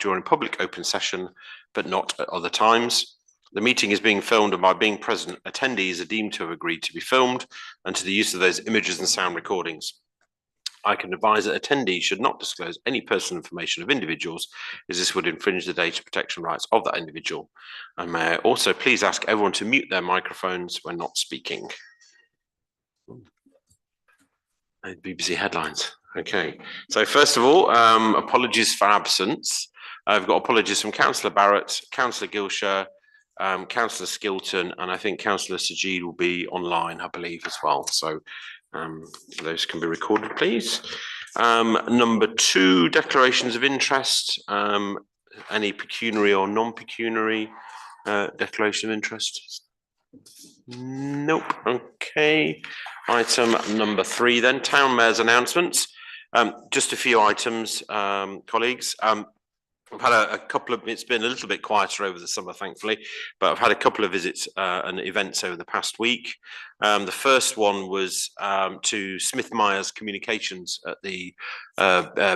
during public open session, but not at other times. The meeting is being filmed, and by being present, attendees are deemed to have agreed to be filmed and to the use of those images and sound recordings. I can advise that attendees should not disclose any personal information of individuals, as this would infringe the data protection rights of that individual. And may I also please ask everyone to mute their microphones when not speaking. BBC headlines. Okay, so first of all, apologies for absence. I've got apologies from Councillor Barrett, Councillor Gilshire, Councillor Skilton, and I think Councillor Sajid will be online, I believe, as well. So those can be recorded, please. Number 2, declarations of interest. Any pecuniary or non-pecuniary declaration of interest? Nope. Okay. Item number 3 then, Town Mayor's announcements. Just a few items, colleagues. I've had a couple of, it's been a little bit quieter over the summer, thankfully, but I've had a couple of visits and events over the past week. The first one was to Smith Myers Communications at the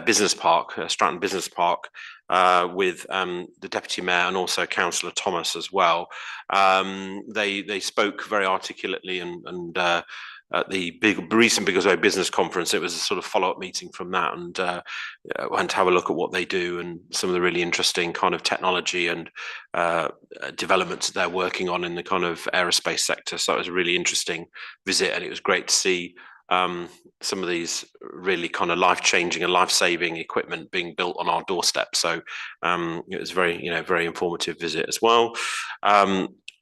Business Park, Stratton Business Park, with the Deputy Mayor and also Councillor Thomas as well. They spoke very articulately and at the recent Biggleswade Business Conference. It was a sort of follow-up meeting from that, and went to have a look at what they do and some of the really interesting kind of technology and developments that they're working on in the kind of aerospace sector. So it was a really interesting visit, and it was great to see some of these really kind of life-changing and life-saving equipment being built on our doorstep. So it was very informative visit as well.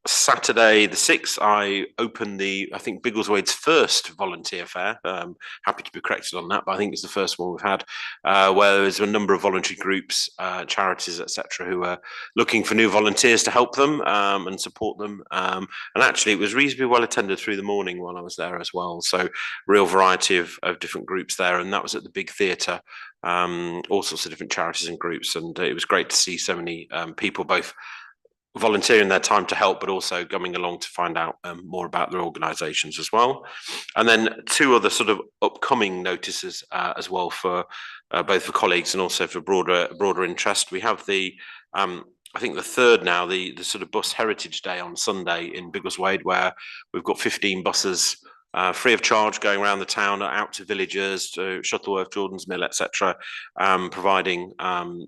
Saturday the 6th, I opened I think Biggleswade's first volunteer fair. Happy to be corrected on that, but I think it's the first one we've had, where there's a number of voluntary groups, charities, etc., who are looking for new volunteers to help them and support them. And actually, it was reasonably well attended through the morning while I was there as well. So real variety of different groups there, and that was at the Big Theatre. All sorts of different charities and groups, and it was great to see so many people both volunteering their time to help, but also coming along to find out more about their organisations as well. And then 2 other sort of upcoming notices as well for both for colleagues and also for broader interest. We have I think the 3rd now, the sort of Bus Heritage Day on Sunday in Biggleswade, where we've got 15 buses free of charge going around the town, out to villages, to Shuttleworth, Jordan's Mill, etc., providing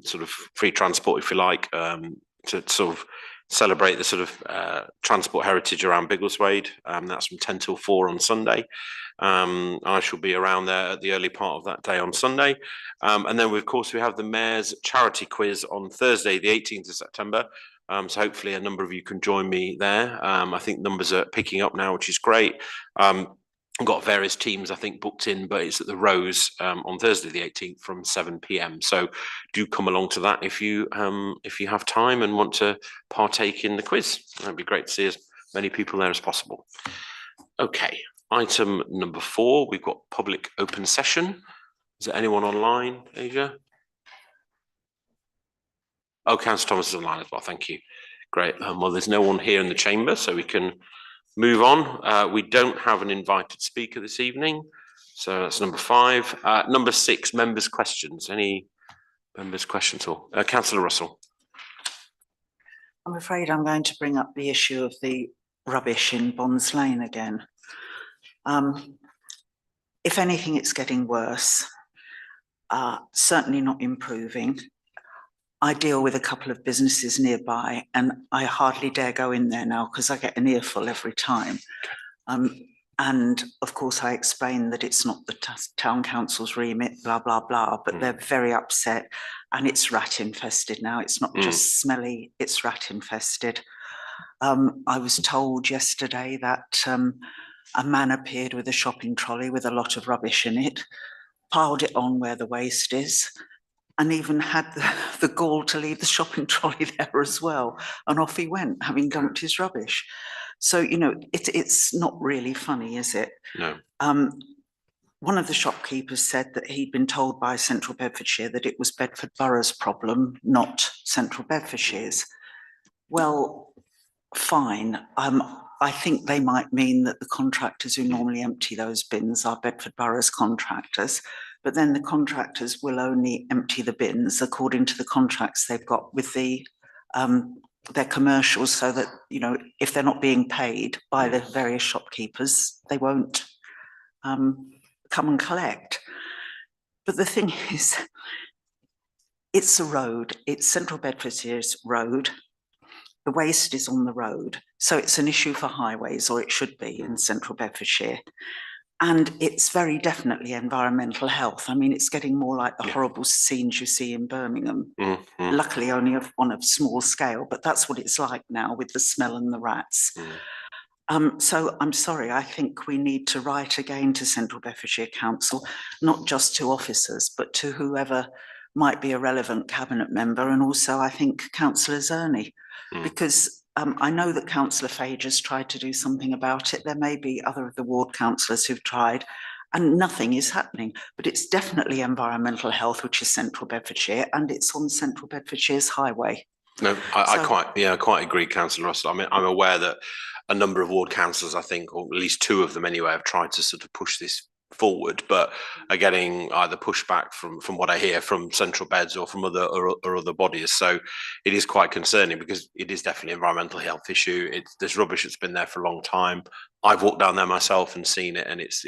sort of free transport, if you like, to sort of celebrate the sort of transport heritage around Biggleswade. That's from 10 till 4 on Sunday. I shall be around there at the early part of that day on Sunday. And then, of course, we have the Mayor's Charity Quiz on Thursday, the 18th of September. So hopefully a number of you can join me there. I think numbers are picking up now, which is great. I've got various teams, I think, booked in, but it's at the Rose on Thursday the 18th from 7 p.m. So do come along to that if you have time and want to partake in the quiz. It'd be great to see as many people there as possible. Okay, item number 4, we've got public open session. Is there anyone online, Asia? Oh, Councillor Thomas is online as well, thank you. Great, well, there's no one here in the chamber, so we can move on. We don't have an invited speaker this evening, so that's number 5. Number 6, members' questions. Any members' questions? Or Councillor Russell. I'm afraid I'm going to bring up the issue of the rubbish in Bonds Lane again. If anything, it's getting worse. Certainly not improving. I deal with a couple of businesses nearby, and I hardly dare go in there now because I get an earful every time. And of course, I explain that it's not the town council's remit, blah, blah, blah, but they're very upset, and it's rat infested now. It's not just smelly, it's rat infested. I was told yesterday that a man appeared with a shopping trolley with a lot of rubbish in it, piled it on where the waste is, and even had the gall to leave the shopping trolley there as well. And off he went, having dumped his rubbish. So, you know, it's not really funny, is it? No. One of the shopkeepers said that he'd been told by Central Bedfordshire that it was Bedford Borough's problem, not Central Bedfordshire's. Well, fine. I think they might mean that the contractors who normally empty those bins are Bedford Borough's contractors, but then the contractors will only empty the bins according to the contracts they've got with their commercials, so that, you know, if they're not being paid by the various shopkeepers, they won't come and collect. But the thing is, it's a road, it's Central Bedfordshire's road. The waste is on the road. So it's an issue for highways, or it should be in Central Bedfordshire. And it's very definitely environmental health. I mean, it's getting more like the horrible scenes you see in Birmingham. Luckily, only on a small scale, but that's what it's like now with the smell and the rats. So I'm sorry, I think we need to write again to Central Bedfordshire Council, not just to officers, but to whoever might be a relevant cabinet member, and also I think Councillor Zerny, because I know that Councillor Fage has tried to do something about it. There may be other of the ward councillors who've tried, and nothing is happening. But it's definitely environmental health, which is Central Bedfordshire, and it's on Central Bedfordshire's highway. No, I quite agree, Councillor Russell. I mean, I'm aware that a number of ward councillors, I think, or at least two of them anyway, have tried to sort of push this forward, but are getting either pushback from what I hear from Central Beds or from other bodies. So it is quite concerning, because it is definitely an environmental health issue. There's rubbish that's been there for a long time. I've walked down there myself and seen it, and it's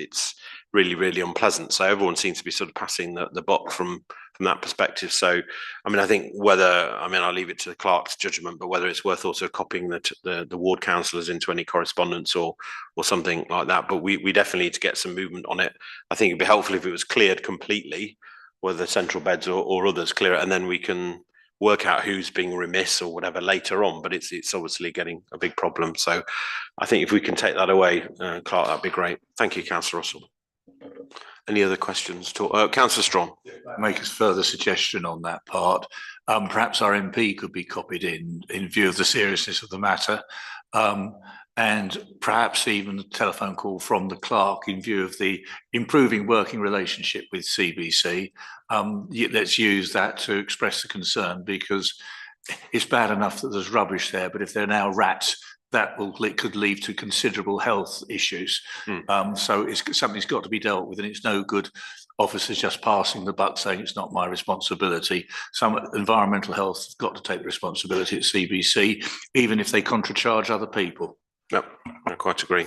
really, really unpleasant. So everyone seems to be sort of passing the buck from that perspective. So, I mean, I think I'll leave it to the clerk's judgment, but whether it's worth also copying the ward councillors into any correspondence or something like that. But we definitely need to get some movement on it. I think it'd be helpful if it was cleared completely, whether Central Beds or others clear it, and then we can work out who's being remiss or whatever later on. But it's obviously getting a big problem. So I think if we can take that away, Clark, that'd be great. Thank you, Councillor Russell. Any other questions? Councillor Strong. Make a further suggestion on that part. Perhaps our MP could be copied in view of the seriousness of the matter, and perhaps even a telephone call from the clerk in view of the improving working relationship with CBC. Let's use that to express the concern, because it's bad enough that there's rubbish there, but if there are now rats, that could lead to considerable health issues. So something's got to be dealt with, and it's no good officers just passing the buck saying it's not my responsibility. Some environmental health have got to take the responsibility at CBC, even if they contracharge other people. Yep, I quite agree.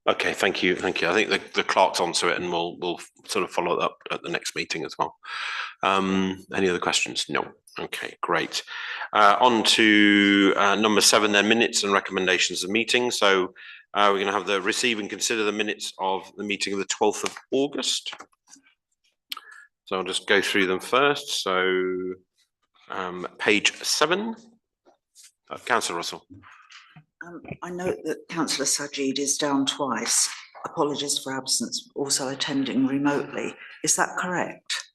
Okay, thank you. I think the clerk's onto it, and we'll sort of follow it up at the next meeting as well. Any other questions? No. Okay, great. On to number 7 then, minutes and recommendations of meetings. So we're going to have the receive and consider the minutes of the meeting of the 12th of August. So I'll just go through them first. So page 7. Councillor Russell. I note that Councillor Sajid is down twice. Apologies for absence, also attending remotely. Is that correct?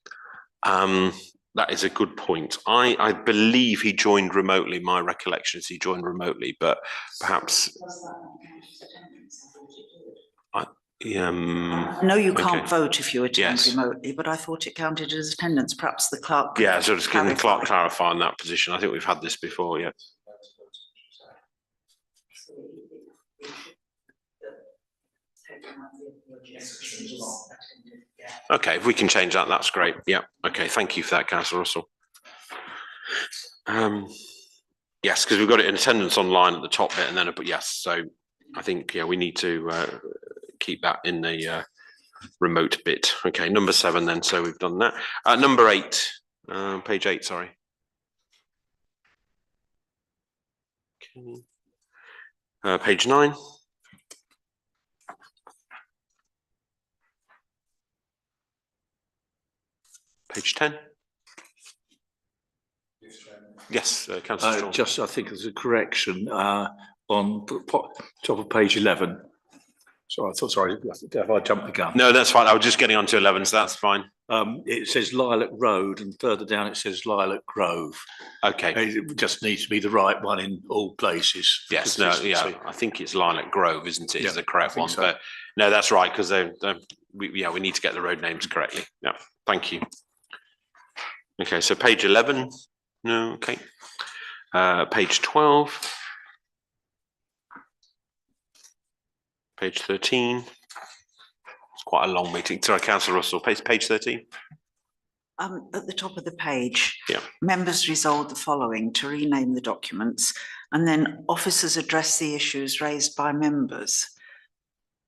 That is a good point. I believe he joined remotely. My recollection is he joined remotely, but perhaps. No, you can't vote if you attend remotely, but I thought it counted as attendance. Perhaps the clerk. Yeah, so just giving the clerk clarify on that position. I think we've had this before. Yeah. Okay, if we can change that, that's great. Yeah. Okay, thank you for that, Councillor Russell. Yes, because we've got it in attendance online at the top bit, and then but yes, so I think we need to keep that in the remote bit. Okay, number 7 then. So we've done that. Number 8, page 8. Sorry. Okay. Page 9. Page 10. Yes, Councillor Just, I think there's a correction on top of page 11. So sorry, if I jumped the gun. No, that's fine. I was just getting on to 11, so that's fine. It says Lilac Road, and further down it says Lilac Grove. Okay. It just needs to be the right one in all places. Yes, no, yeah, I think it's Lilac Grove, isn't it? Yeah, is the correct one. So. But no, that's right, because we need to get the road names correctly. Yeah, thank you. Okay, so page 11. No, okay. Page 12. Page 13. quite a long meeting. Sorry, Councillor Russell, page 13. At the top of the page, Yeah. members resolved the following: to rename the documents, and then officers address the issues raised by members.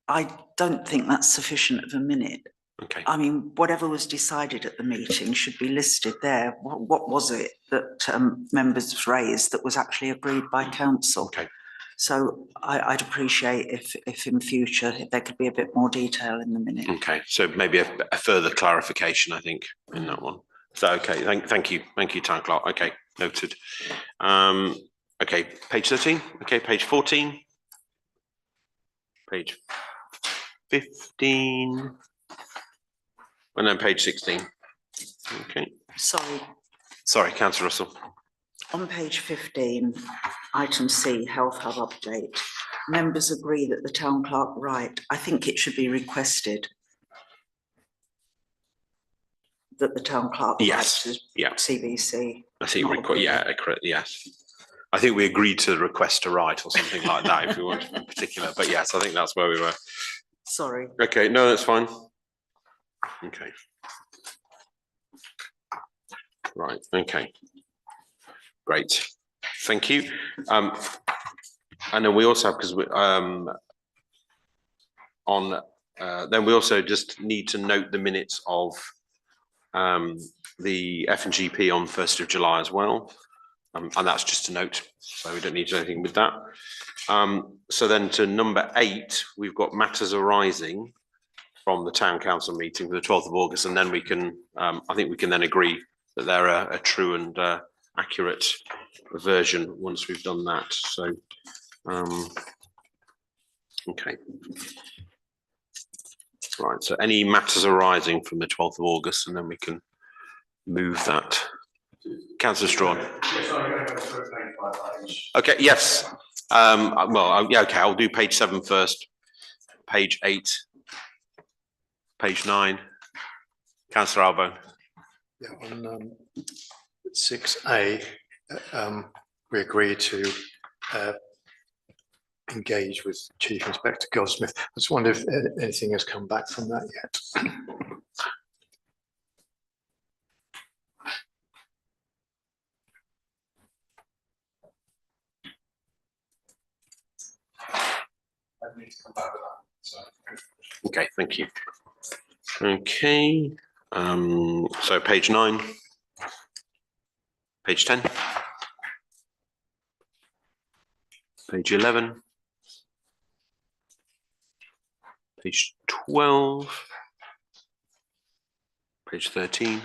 I don't think that's sufficient of a minute. Okay. I mean, whatever was decided at the meeting should be listed there. What was it that members raised that was actually agreed by council? Okay. So I'd appreciate if in future there could be a bit more detail in the minute. Okay, so maybe a further clarification, I think, in that one. So, okay, thank you, Town Clerk. Okay, noted. Okay, page 13. Okay, page 14. Page 15. And then page 16. Okay. Sorry, Councillor Russell. On page 15, item C, Health Hub update. Members agree that the Town Clerk write. I think it should be requested that the Town Clerk Yes. writes to Yeah. CBC. I think correct. Yes. I think we agreed to the request to write or something like that if we want in particular. But yes, I think that's where we were. Sorry. Okay, no, that's fine. Okay. Right, okay. Great, thank you. And then we also have, because we then we also just need to note the minutes of the F&GP on 1st of July as well. And that's just a note, so we don't need to do anything with that. So then to number 8, we've got matters arising from the Town Council meeting for the 12th of August, and then we can, I think we can then agree that they're a true and accurate version once we've done that. So, okay. Right, so any matters arising from the 12th of August, and then we can move that. Councillor Strawn. Okay, yes. Yeah, okay, I'll do page 7 first. Page 8. Page 9. Councillor Albone. Yeah, on 6A, we agreed to engage with Chief Inspector Goldsmith. I just wonder if anything has come back from that yet. Okay, thank you. Okay, so page 9, page 10, page 11, page 12, page 13,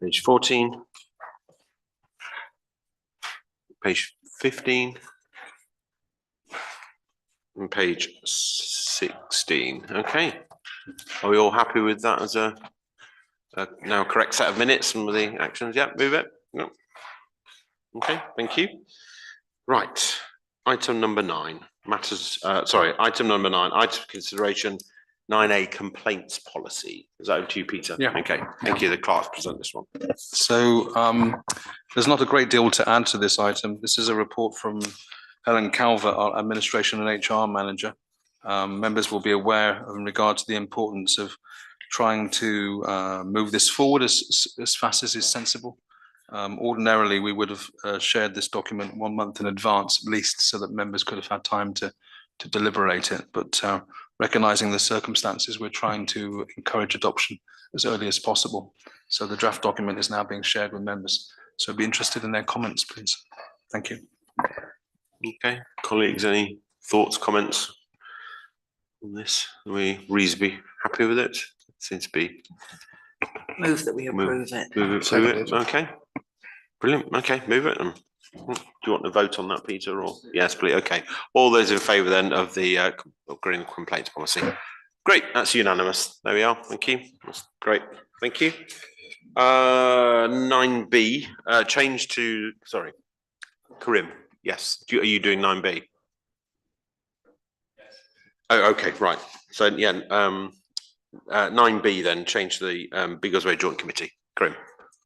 page 14, page 15, and page 16. Okay, are we all happy with that as a now correct set of minutes and with the actions? Yeah, move it. No. Okay, thank you. Right, item number 9 matters. Item number 9, item consideration 9A complaints policy. Is that over to you, Peter? Yeah. Okay, thank you. The clerks present this one. So there's not a great deal to add to this item. This is a report from Helen Calvert, our administration and HR manager. Members will be aware in regard to the importance of trying to move this forward as fast as is sensible. Ordinarily, we would have shared this document 1 month in advance, at least, so that members could have had time to deliberate it. But recognising the circumstances, we're trying to encourage adoption as early as possible. So the draft document is now being shared with members. So I'd be interested in their comments, please. Thank you. Okay, colleagues, any thoughts, comments on this? Are we reasonably happy with it? Seems to be. Move that we approve it. Move it. Okay, brilliant. Okay, move it. Do you want to vote on that, Peter? Or yes, please. Okay, all those in favour then of the green complaints policy. Great, that's unanimous. There we are. Thank you. That's great. Thank you. 9B change to Karim. Yes. Are you doing 9B? Yes. Oh, okay, right. So yeah, 9B then change to the Biggleswade Joint Committee. Karim.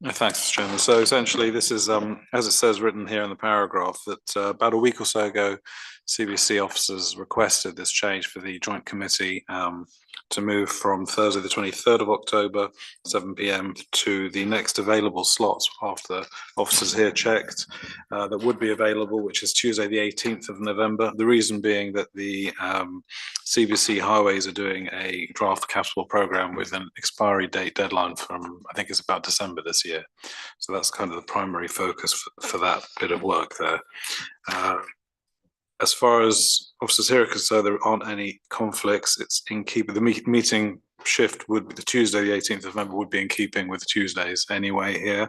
Thanks, Mr. Chairman. So essentially, this is, as it says written here in the paragraph, that about a week or so ago, CBC officers requested this change for the joint committee to move from Thursday, the 23rd of October, 7 p.m. to the next available slots after officers here checked that would be available, which is Tuesday, the 18th of November. The reason being that the CBC Highways are doing a draft capital program with an expiry date deadline from, I think it's about December this year. So that's kind of the primary focus for that bit of work there. As far as officers here are concerned, there aren't any conflicts. It's in keeping. The meeting shift would be the Tuesday, the 18th of November, would be in keeping with Tuesdays anyway here.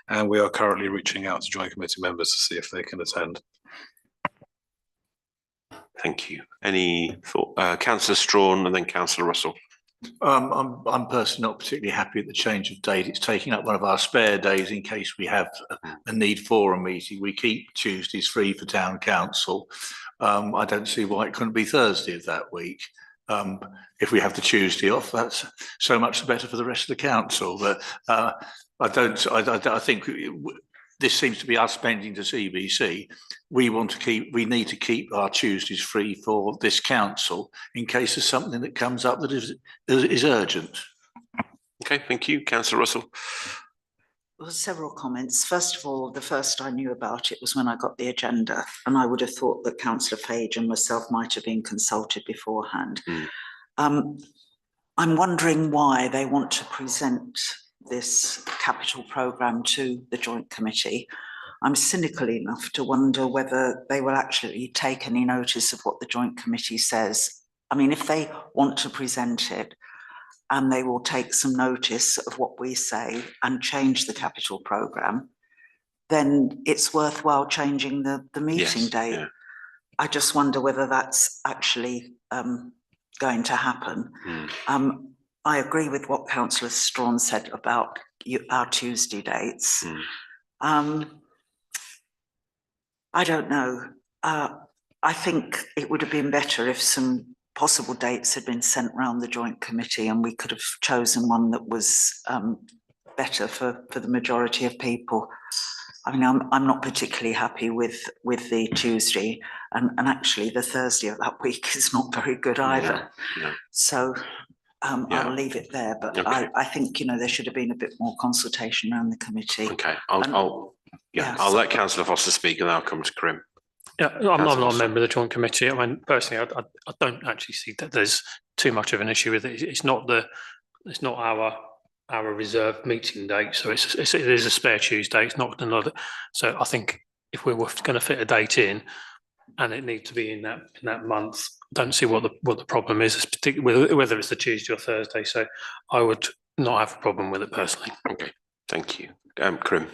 And we are currently reaching out to joint committee members to see if they can attend. Thank you. Any thought? Councillor Strawn and then Councillor Russell. I'm personally not particularly happy at the change of date. It's taking up one of our spare days in case we have a need for a meeting. We keep Tuesdays free for town council. I don't see why it couldn't be Thursday of that week. If we have the Tuesday off, that's so much the better for the rest of the council. But I think this seems to be us spending to CBC. We need to keep our Tuesdays free for this council in case there's something that comes up that is urgent. Okay, thank you. Councillor Russell. Well, several comments. First of all, the first I knew about it was when I got the agenda, and I would have thought that Councillor Fage and myself might have been consulted beforehand. I'm wondering why they want to present this capital programme to the joint committee. I'm cynical enough to wonder whether they will actually take any notice of what the joint committee says. I mean, if they want to present it and they will take some notice of what we say and change the capital programme, then it's worthwhile changing the meeting date. Yeah. I just wonder whether that's actually going to happen. I agree with what Councillor Strawn said about our Tuesday dates. I don't know. I think it would have been better if some possible dates had been sent round the joint committee and we could have chosen one that was better for the majority of people. I mean, I'm not particularly happy with the Tuesday, and actually the Thursday of that week is not very good either. So I'll leave it there, but okay. I think, you know, there should have been a bit more consultation around the committee. Okay, I'll let Councillor Foster speak and then I'll come to Karim. Yeah, I'm not a member of the joint committee. I mean, personally, I don't actually see that there's too much of an issue with it. It's not our reserved meeting date, so it is a spare Tuesday. It's not another. So I think if we were going to fit a date in, and it needs to be in that month, I don't see what the problem is, particularly whether it's the Tuesday or Thursday. So I would not have a problem with it personally. Okay, thank you, Karim.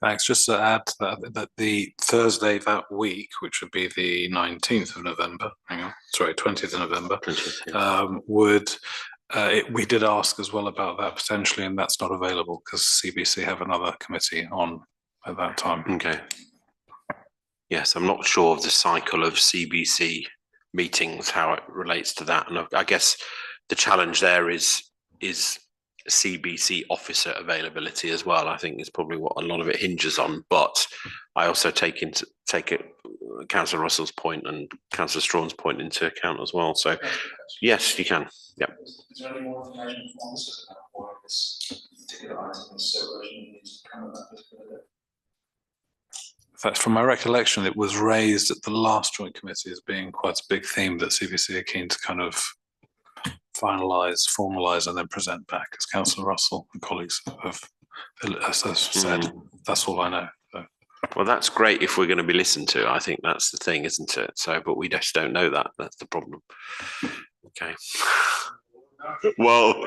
Thanks. Just to add to that the Thursday that week, which would be the 19th of November, 20th of November, we did ask as well about that potentially, and that's not available because CBC have another committee on at that time. Okay. Yes, I'm not sure of the cycle of CBC meetings, how it relates to that. And I guess the challenge there is CBC officer availability as well. I think is probably what a lot of it hinges on. But I also take it Councillor Russell's point and Councillor Strawn's point into account as well. So yes, you can. Yeah. Is there any more information from officers about why this particular item is so urgent and needs to come at that particular day? From my recollection, it was raised at the last joint committee as being quite a big theme that CBC are keen to kind of formalise and then present back, as Councillor Russell and colleagues have said. That's all I know. So. Well, that's great if we're going to be listened to. I think that's the thing, isn't it? So, but we just don't know that. That's the problem. Okay. Well,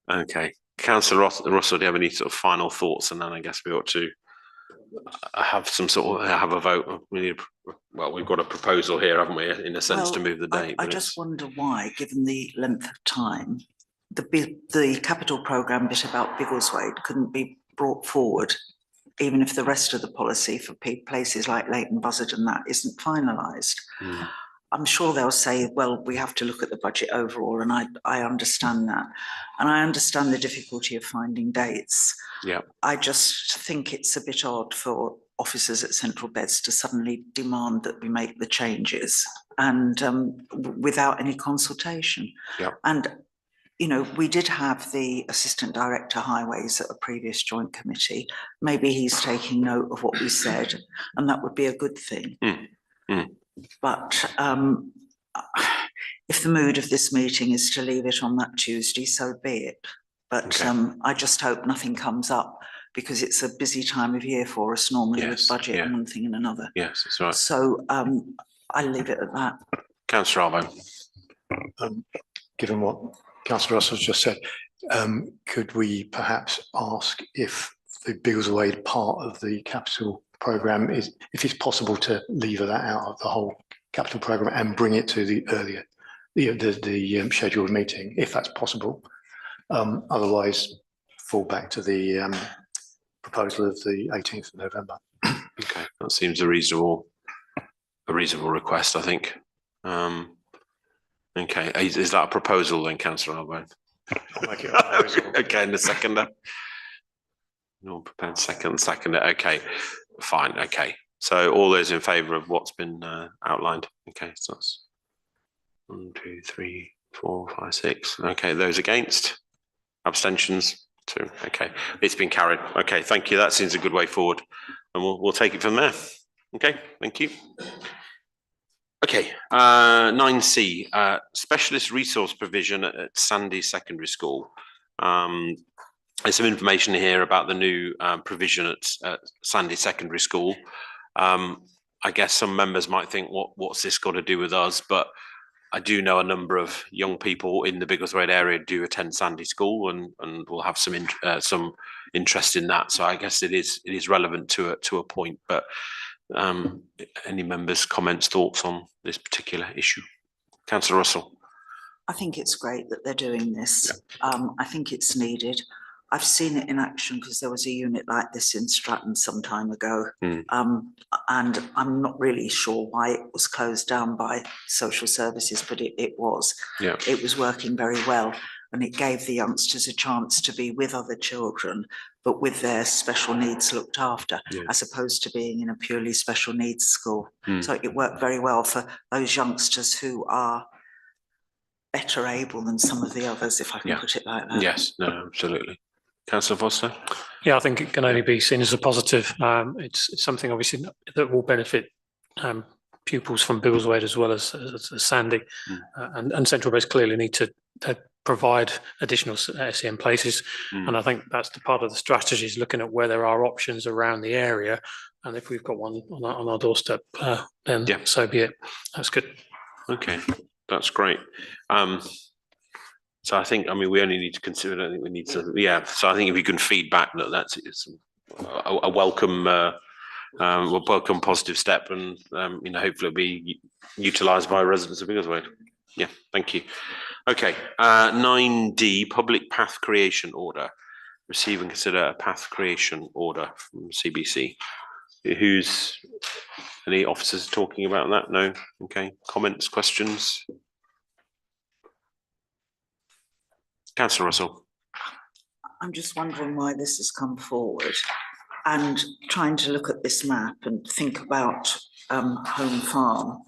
okay. Councillor Russell, do you have any sort of final thoughts? And then I guess we ought to have a vote. We've got a proposal here, haven't we, in a sense, to move the date. I just wonder why, given the length of time, the capital programme bit about Biggleswade couldn't be brought forward, even if the rest of the policy for places like Leighton Buzzard and that isn't finalised. I'm sure they'll say, well, we have to look at the budget overall, and I understand that. And I understand the difficulty of finding dates. Yeah. I just think it's a bit odd for officers at Central Beds to suddenly demand that we make the changes and without any consultation. Yeah. And, you know, we did have the Assistant Director Highways at a previous joint committee. Maybe he's taking note of what we said, and that would be a good thing. But if the mood of this meeting is to leave it on that Tuesday, so be it. But I just hope nothing comes up, because it's a busy time of year for us normally with budget and one thing and another. Yes, that's right. So I'll leave it at that. Councillor Arbo. Given what Councillor Russell just said, could we perhaps ask if the Biggleswade part of the capital programme is, if it's possible to lever that out of the whole capital programme and bring it to the earlier, the scheduled meeting, if that's possible. Otherwise, fall back to the proposal of the 18th of November. Okay, that seems a reasonable request, I think. Okay, is that a proposal then, Councillor Arbo? I'll make it a proposal. Okay, and the seconder. No prepared second. Okay, fine. Okay, so all those in favour of what's been outlined. Okay, so that's 1, 2, 3, 4, 5, 6. Okay, those against, abstentions. 2. Okay, it's been carried. Okay, thank you. That seems a good way forward, and we'll take it from there. Okay, thank you. Okay, 9C, specialist resource provision at Sandy Secondary School. There's some information here about the new provision at Sandy Secondary School. I guess some members might think, what's this got to do with us? But I do know a number of young people in the Biggleswade area do attend Sandy School, and will have some interest in that. So I guess it is relevant to a point. But any members' comments, thoughts on this particular issue? Councillor Russell. I think it's great that they're doing this. I think it's needed. I've seen it in action because there was a unit like this in Stratton some time ago. And I'm not really sure why it was closed down by social services, but it was. Yeah. It was working very well, and it gave the youngsters a chance to be with other children, but with their special needs looked after, as opposed to being in a purely special needs school. So it worked very well for those youngsters who are better able than some of the others, if I can put it like that. Yes, no, absolutely. Councillor Foster? Yeah, I think it can only be seen as a positive. It's something obviously that will benefit pupils from Biggleswade as well as Sandy, and Central Beds clearly need to provide additional SEN places, and I think that's the part of the strategy, is looking at where there are options around the area, and if we've got one on our doorstep, then so be it. That's good. Okay, that's great. So I think, we only need to consider, I don't think we need to, so I think if you can feed back that that's a welcome, welcome positive step, and, hopefully it'll be utilised by residents of Biggleswade. Yeah, thank you. Okay, 9D, public path creation order. Receive and consider a path creation order from CBC. Any officers talking about that? No? Okay, comments, questions? Councillor Russell. I'm just wondering why this has come forward, and trying to look at this map and think about Home Farm.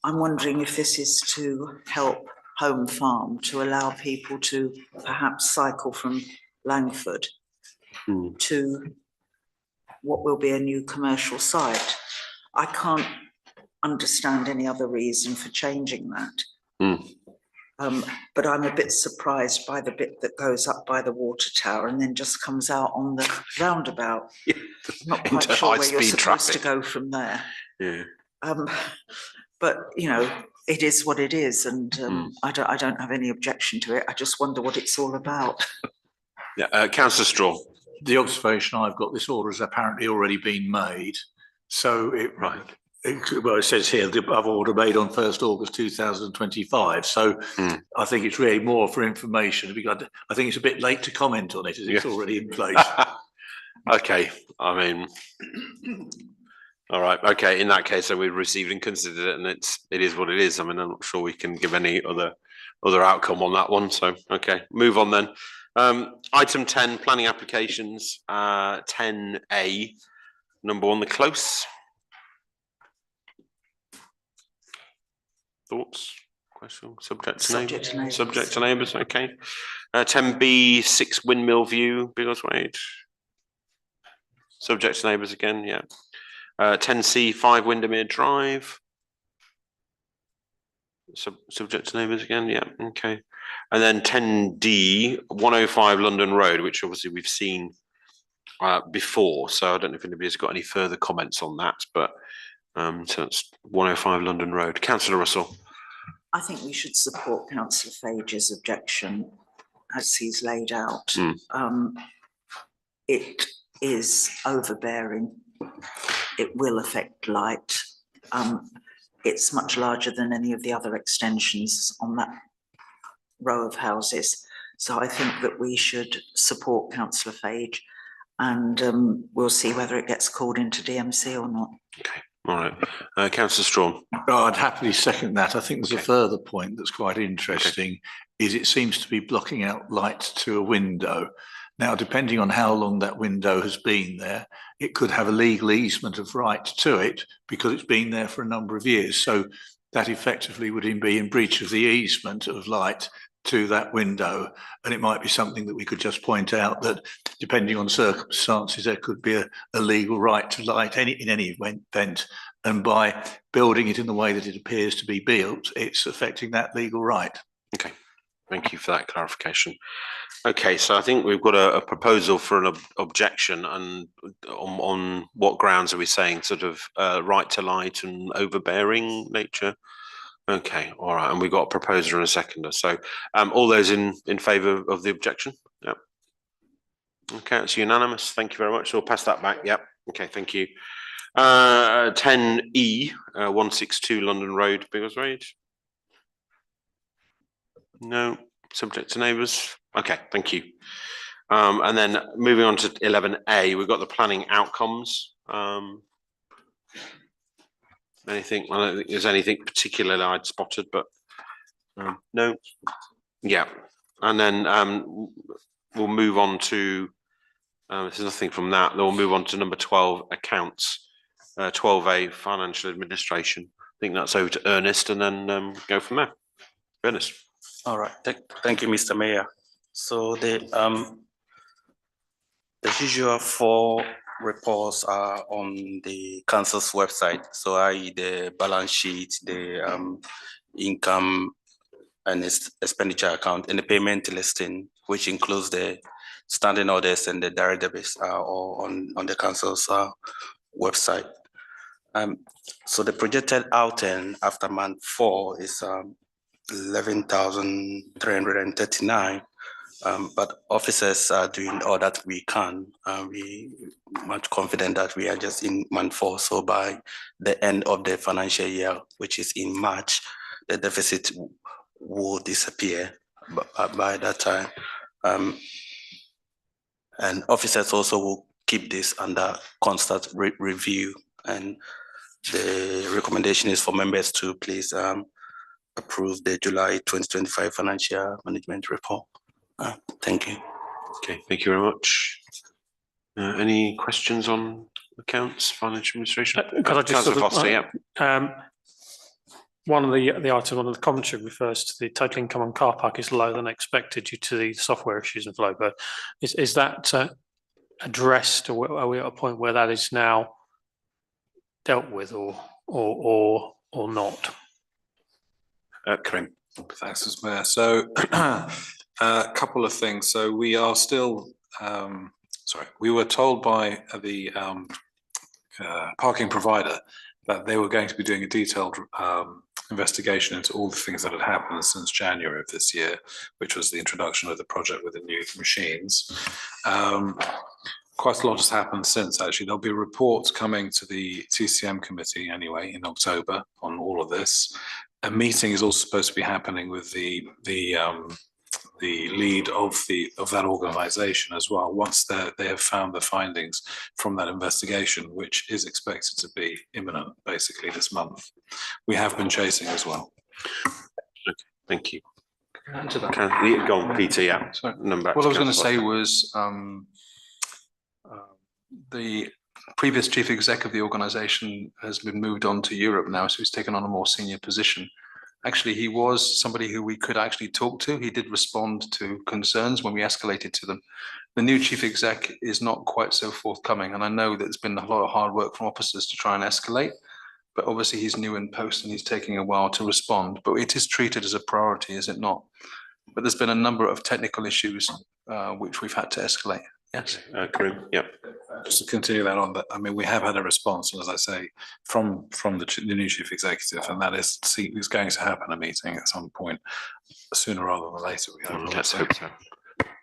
I'm wondering if this is to help Home Farm to allow people to perhaps cycle from Langford to what will be a new commercial site. I can't understand any other reason for changing that. But I'm a bit surprised by the bit that goes up by the water tower and then just comes out on the roundabout. Not quite sure where you're supposed to go from there. But it is what it is, and I don't have any objection to it. I just wonder what it's all about. Councillor Straw. The observation I've got, this order has apparently already been made. So it says here the above order made on 1st August 2025. So I think it's really more for information. I think it's a bit late to comment on it, as it's already in place. Okay, All right. Okay. In that case, so we've received and considered it, and it is what it is. I mean, I'm not sure we can give any other outcome on that one. So okay, move on then. Item 10, planning applications. 10A, number 1, the close. Thoughts? Question? Subject to neighbours. Subject to neighbours. Okay. 10B, 6 Windmill View, Biggleswade. Subject to neighbours again. Yeah. 10C, 5 Windermere Drive. Subject to neighbours again. Yeah. Okay. And then 10D, 105 London Road, which obviously we've seen before. So I don't know if anybody's got any further comments on that, but so it's 105 London Road. Councillor Russell. I think we should support Councillor Fage's objection as he's laid out. It is overbearing. It will affect light. It's much larger than any of the other extensions on that row of houses. So I think that we should support Councillor Fage, and we'll see whether it gets called into DMC or not. Okay. All right. Councillor Strawn. Oh, I'd happily second that. I think there's a further point that's quite interesting, is it seems to be blocking out light to a window. Now, depending on how long that window has been there, it could have a legal easement of right to it because it's been there for a number of years. So that effectively would be in breach of the easement of light to that window. And it might be something that we could just point out that depending on circumstances, there could be a legal right to light in any event. And by building it in the way that it appears to be built, it's affecting that legal right. Okay. Thank you for that clarification. Okay, so I think we've got a proposal for an objection, and on what grounds are we saying? Sort of right to light and overbearing nature. Okay, all right, and we've got a proposer and a seconder. So all those in favour of the objection? Yep. Okay, it's unanimous. Thank you very much. So we'll pass that back. Yep. Okay, thank you. 10E, 162 London Road, Biggleswade. No. Subject to neighbours. Okay, thank you. And then moving on to 11A, we've got the planning outcomes. Anything? I don't think there's anything particular that I'd spotted, but no. Yeah, and then we'll move on to. There's nothing from that. Then we'll move on to number 12, accounts. 12A, financial administration. I think that's over to Ernest, and then go from there. Ernest. All right, thank you, Mr. Mayor. So the usual 4 reports are on the council's website. So the balance sheet, the income and expenditure account, and the payment listing, which includes the standing orders and the direct debits, are all on the council's website. So the projected outing after month 4 is 11,339, but officers are doing all that we can. We much confident that we are just in month 4. So by the end of the financial year, which is in March, the deficit will disappear by that time. And officers also will keep this under constant review. And the recommendation is for members to please approve the July 2025 financial management report. Thank you. Okay, thank you very much. Any questions on accounts, financial administration? Could I just sort of, Foster, one of the items, one of the commentary refers to the total income on car park is lower than expected due to the software issues in Flowbird. Is that addressed, or are we at a point where that is now dealt with, or not? Karim. Thanks, Mr. Mayor. So a couple of things. So we are still, we were told by the parking provider that they were going to be doing a detailed investigation into all the things that had happened since January of this year, which was the introduction of the project with the new machines. Quite a lot has happened since, actually. There'll be reports coming to the TCM committee anyway in October on all of this. A meeting is also supposed to be happening with the the lead of that organisation as well. Once they have found the findings from that investigation, which is expected to be imminent, basically this month, we have been chasing as well. Okay, thank you. Answer that. Go on, Peter. Yeah. Sorry. What What I was going to say was the previous chief exec of the organisation has been moved on to Europe now, so he's taken on a more senior position. Actually, he was somebody who we could actually talk to. He did respond to concerns when we escalated to them. The new chief exec is not quite so forthcoming, and I know that there's been a lot of hard work from officers to try and escalate, but obviously he's new in post and he's taking a while to respond, but it is treated as a priority, is it not? But there's been a number of technical issues which we've had to escalate. Yes. Karim, yeah. Just to continue that on, I mean, we have had a response, as I say, from the new chief executive, and that is going to happen a meeting at some point sooner rather than later. Let's hope so.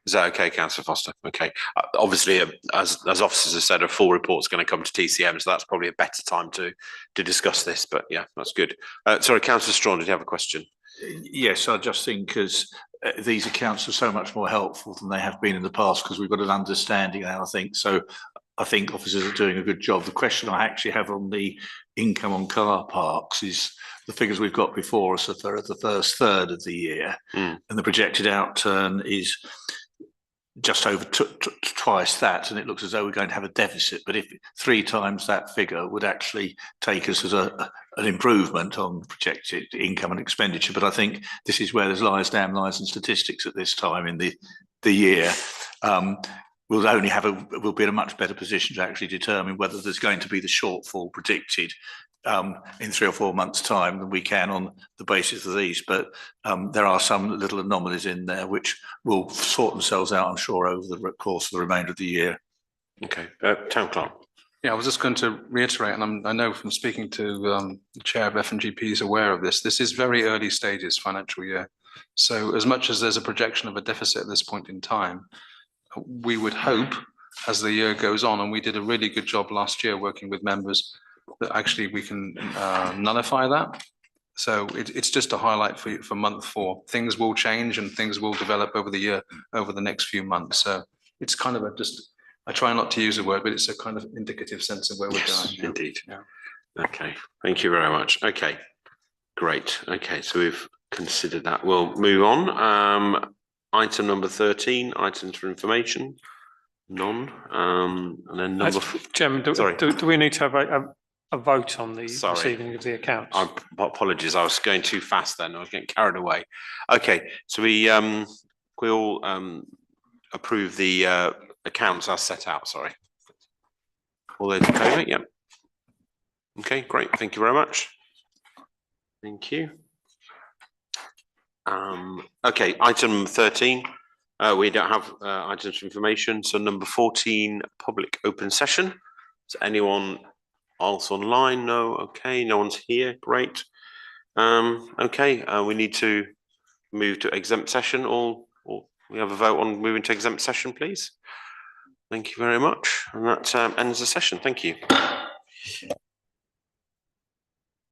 Is that okay, Councillor Foster? Okay. Obviously, as officers have said, a full report's going to come to TCM, so that's probably a better time to discuss this. But yeah, that's good. Sorry, Councillor Strawn, did you have a question? Yes, I just think because these accounts are so much more helpful than they have been in the past, because we've got an understanding now, I think. So I think officers are doing a good job. The question I actually have on the income on car parks is the figures we've got before us for the first third of the year, and the projected outturn is just over twice that, and it looks as though we're going to have a deficit. But if 3 times that figure would actually take us as an improvement on projected income and expenditure. But I think this is where there's lies, damn lies, and statistics at this time in the year. We'll be in a much better position to actually determine whether there's going to be the shortfall predicted in 3 or 4 months' time than we can on the basis of these. But there are some little anomalies in there which will sort themselves out, I'm sure, over the course of the remainder of the year. Okay. Town Clerk. Yeah, I was just going to reiterate, and I know from speaking to the chair of F&GP is aware of this. This is very early stages financial year. So as much as there's a projection of a deficit at this point in time, we would hope as the year goes on, and we did a really good job last year working with members, that actually we can nullify that. So it's just a highlight for month 4. Things will change and things will develop over the year, over the next few months. So it's kind of I try not to use a word, but it's a kind of indicative sense of where we're going. Yeah. Indeed. Yeah. Okay. Thank you very much. Okay. Great. Okay. So we've considered that. We'll move on. Item number 13, items for information. None. And then number... Chairman, do we need to have a vote on the receiving of the accounts? Apologies, I was going too fast then. I was getting carried away. Okay, so we all approve the accounts as set out. Sorry. All those in favour? Yep. Okay, great. Thank you very much. Thank you. Okay, item 13. We don't have items for information. So number 14, public open session. Is anyone else online? No. Okay, no one's here. Great. Okay, we need to move to exempt session. Or we have a vote on moving to exempt session, please. Thank you very much. And that ends the session. Thank you.